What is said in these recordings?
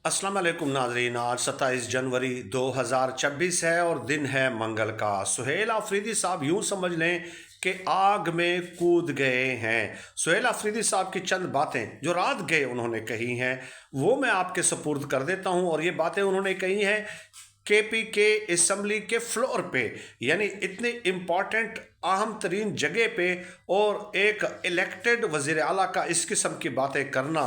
अस्सलाम वालेकुम नाज़रीन। आज 27 जनवरी 2026 है और दिन है मंगल का। सुहेल आफरीदी साहब यूं समझ लें कि आग में कूद गए हैं। सुहेल आफरीदी साहब की चंद बातें जो रात गए उन्होंने कही हैं वो मैं आपके सपुर्द कर देता हूं। और ये बातें उन्होंने कही हैं केपी के असम्बली के फ्लोर पे, यानी इतने इम्पॉर्टेंट अहम तरीन जगह पे, और एक इलेक्टेड वज़ीर आला का इस किस्म की बातें करना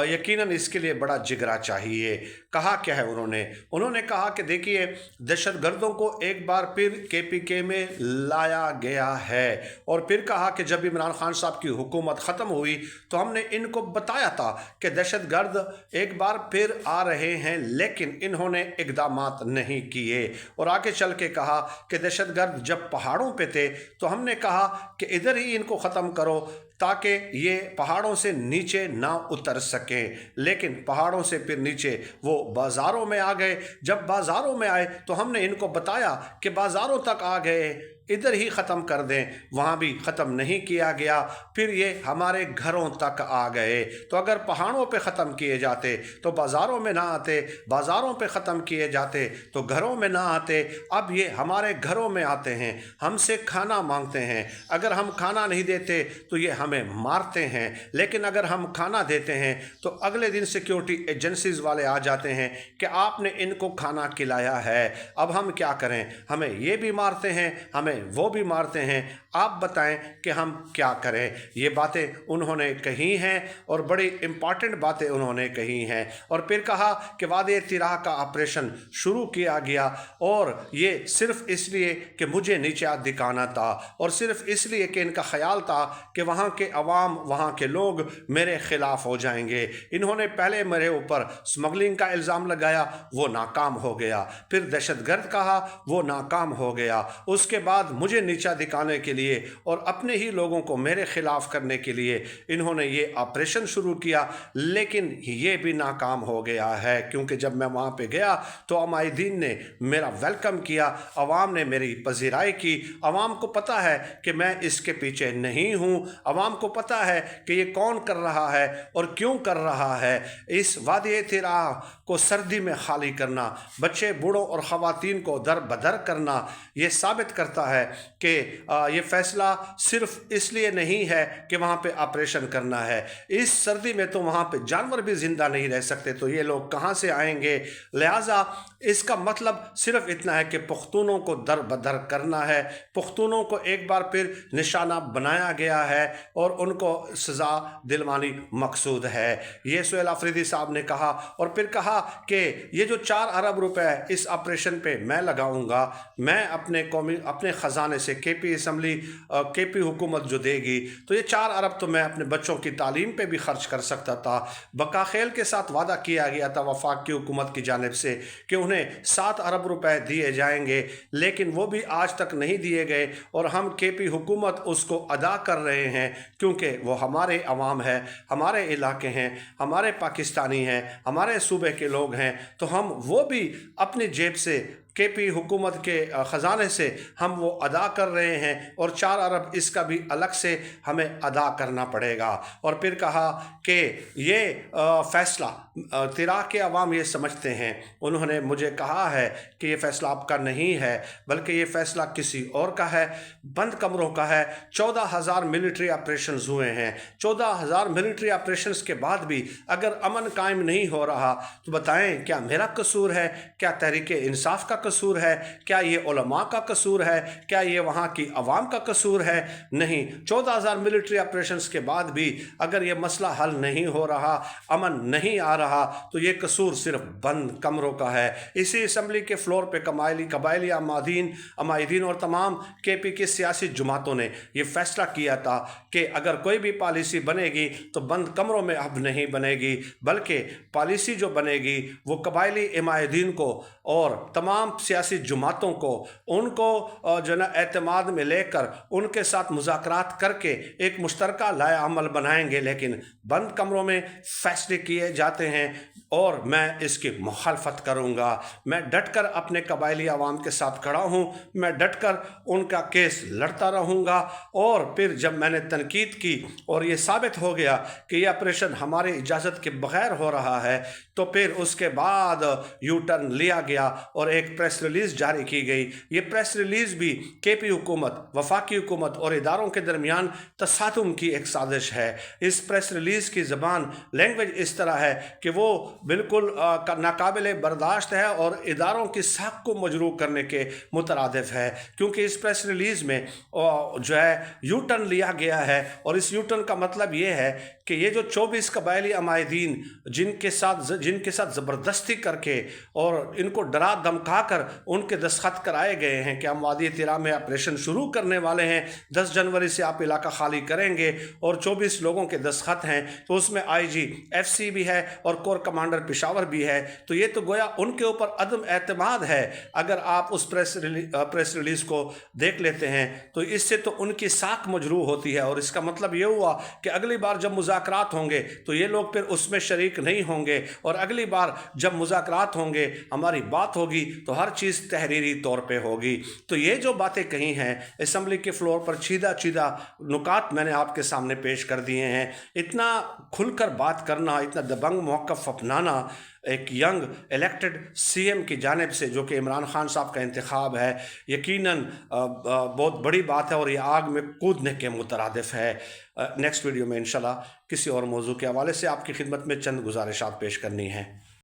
यकीनन इसके लिए बड़ा जिगरा चाहिए। कहा क्या है उन्होंने कहा कि देखिए, दहशतगर्दों को एक बार फिर केपीके में लाया गया है। और फिर कहा कि जब इमरान खान साहब की हुकूमत ख़त्म हुई तो हमने इनको बताया था कि दहशतगर्द एक बार फिर आ रहे हैं, लेकिन इन्होंने इक़दामात नहीं किए। और आगे चल के कहा कि दहशतगर्द जब पहाड़ों पे थे तो हमने कहा कि इधर ही इनको ख़त्म करो ताकि ये पहाड़ों से नीचे ना उतर सकें। लेकिन पहाड़ों से फिर नीचे वो बाज़ारों में आ गए। जब बाज़ारों में आए तो हमने इनको बताया कि बाज़ारों तक आ गए, इधर ही ख़त्म कर दें, वहाँ भी ख़त्म नहीं किया गया। फिर ये हमारे घरों तक आ गए। तो अगर पहाड़ों पे ख़त्म किए जाते तो बाज़ारों में ना आते, बाज़ारों पे ख़त्म किए जाते तो घरों में ना आते। अब ये हमारे घरों में आते हैं, हमसे खाना मांगते हैं। अगर हम खाना नहीं देते तो ये हमें मारते हैं, लेकिन अगर हम खाना देते हैं तो अगले दिन सिक्योरिटी एजेंसीज़ वाले आ जाते हैं कि आपने इनको खाना खिलाया है। अब हम क्या करें? हमें ये भी मारते हैं, हमें वो भी मारते हैं। आप बताएं कि हम क्या करें? ये बातें उन्होंने कही हैं और बड़ी इम्पॉर्टेंट बातें उन्होंने कही हैं। और फिर कहा कि वादे तिराह का ऑपरेशन शुरू किया गया, और ये सिर्फ इसलिए कि मुझे नीचा दिखाना था, और सिर्फ इसलिए कि इनका ख्याल था कि वहाँ के अवाम, वहाँ के लोग मेरे खिलाफ हो जाएंगे। इन्होंने पहले मेरे ऊपर स्मगलिंग का इल्ज़ाम लगाया, वो नाकाम हो गया। फिर दहशतगर्द कहा, वो नाकाम हो गया। उसके बाद मुझे नीचा दिखाने के लिए और अपने ही लोगों को मेरे खिलाफ करने के लिए इन्होंने ये ऑपरेशन शुरू किया, लेकिन ये भी नाकाम हो गया है। क्योंकि जब मैं वहाँ पे गया तो अमायदीन ने मेरा वेलकम किया, अवाम ने मेरी पजीराई की। अवाम को पता है कि मैं इसके पीछे नहीं हूँ, अवाम को पता है कि ये कौन कर रहा है और क्यों कर रहा है। इस वादे तिराह को सर्दी में खाली करना, बच्चे बूढ़ों और ख़वातीन को दर बदर करना, ये साबित करता है कि ये फ़ैसला सिर्फ इसलिए नहीं है कि वहाँ पे ऑपरेशन करना है। इस सर्दी में तो वहाँ पे जानवर भी ज़िंदा नहीं रह सकते, तो ये लोग कहाँ से आएंगे? लिहाजा इसका मतलब सिर्फ इतना है कि पुख्तूनों को दर बदर करना है। पुख्तूनों को एक बार फिर निशाना बनाया गया है और उनको सज़ा दिलवानी मकसूद है। ये सुहेल आफरीदी साहब ने कहा। और फिर कहा कि ये जो 4 अरब रुपए इस ऑपरेशन पे मैं लगाऊंगा, मैं अपने ख़जाने से केपी असम्बली, केपी हुकूमत जो देगी, तो ये 4 अरब तो मैं अपने बच्चों की तालीम पे भी खर्च कर सकता था। बकाखेल के साथ वादा किया गया था वफाक की हुकूमत की जानिब से कि उन्हें 7 अरब रुपए दिए जाएंगे, लेकिन वो भी आज तक नहीं दिए गए। और हम केपी हुकूमत उसको अदा कर रहे हैं, क्योंकि वो हमारे अवाम है, हमारे इलाके हैं, हमारे पाकिस्तानी हैं, हमारे सूबे के लोग हैं। तो हम वो भी अपनी जेब से, केपी हुकूमत के ख़जाने से हम वो अदा कर रहे हैं, और 4 अरब इसका भी अलग से हमें अदा करना पड़ेगा। और फिर कहा कि ये फ़ैसला तिराह के अवाम ये समझते हैं। उन्होंने मुझे कहा है कि ये फ़ैसला आपका नहीं है, बल्कि ये फ़ैसला किसी और का है, बंद कमरों का है। 14,000 मिलिट्री ऑपरेशंस हुए हैं। 14,000 मिलिट्री ऑपरेशंस के बाद भी अगर अमन कायम नहीं हो रहा तो बताएं, क्या मेरा कसूर है? क्या तहरीक इंसाफ का कसूर है? क्या ये उलमा का कसूर है? क्या ये वहाँ की अवाम का कसूर है? नहीं। 14,000 मिलिट्री ऑपरेशंस के बाद भी अगर ये मसला हल नहीं हो रहा, अमन नहीं आ रहा, तो ये कसूर सिर्फ बंद कमरों का है। इसी असम्बली के फ्लोर पे कबायली अमायदीन और तमाम केपी की सियासी जमातों ने यह फैसला किया था कि अगर कोई भी पॉलिसी बनेगी तो बंद कमरों में अब नहीं बनेगी, बल्कि पॉलिसी जो बनेगी वो कबायली अमायदीन को और तमाम सियासी जमातों को उनको जो ना एतमाद में लेकर उनके साथ मुज़ाकरात करके एक मुश्तरका लाए अमल बनाएंगे, लेकिन बंद कमरों में फैसले किए जाते हैं और मैं इसकी मुखालफत करूँगा। मैं डटकर अपने कबायली आवाम के साथ खड़ा हूँ, मैं डटकर उनका केस लड़ता रहूँगा। और फिर जब मैंने तनकीद की और ये साबित हो गया कि ये ऑपरेशन हमारी इजाज़त के बगैर हो रहा है, तो फिर उसके बाद यू टर्न लिया गया और एक प्रेस रिलीज़ जारी की गई। ये प्रेस रिलीज़ भी केपी हुकूमत, वफाकी हुकूमत और इदारों के दरमियान तसादुम की एक साजिश है। इस प्रेस रिलीज़ की ज़बान, लैंग्वेज इस तरह है कि वो बिल्कुल नाकाबिल बर्दाश्त है और इदारों की साख को मजरूह करने के मुतरादिफ है, क्योंकि इस प्रेस रिलीज़ में जो है यू टर्न लिया गया है। और इस यू टर्न का मतलब ये है कि ये जो 24 कबायली अमायदीन जिनके साथ ज़बरदस्ती करके और इनको डरा धमका कर उनके दस्तखत कराए गए हैं कि हम वादी तिरा में ऑपरेशन शुरू करने वाले हैं, 10 जनवरी से आप इलाका खाली करेंगे, और 24 लोगों के दस्तखत हैं, तो उसमें IG FC भी है और कोर कमांडर पेशावर भी है। तो ये तो गोया उनके ऊपर अदम एतमाद है। अगर आप उस प्रेस रिलीज़ को देख लेते हैं तो इससे तो उनकी साख मजरूह होती है, और इसका मतलब ये हुआ कि अगली बार जब मुज़ाकरात होंगे तो ये लोग फिर उसमें शरीक नहीं होंगे, और अगली बार जब मुज़ाकरात होंगे, हमारी बात होगी तो हर चीज़ तहरीरी तौर पे होगी। तो ये जो बातें कही हैं असम्बली के फ्लोर पर, चीदा चीदा नुकात मैंने आपके सामने पेश कर दिए हैं। इतना खुलकर बात करना, इतना दबंग मौक़िफ़ अपनाना एक यंग इलेक्टेड CM की जानिब से, जो कि इमरान खान साहब का इंतखाब है, यकीनन बहुत बड़ी बात है और ये आग में कूदने के मुतरादिफ है। नेक्स्ट वीडियो में इंशाल्लाह किसी और मौजू के हवाले से आपकी खिदमत में चंद गुजारिशात पेश करनी है।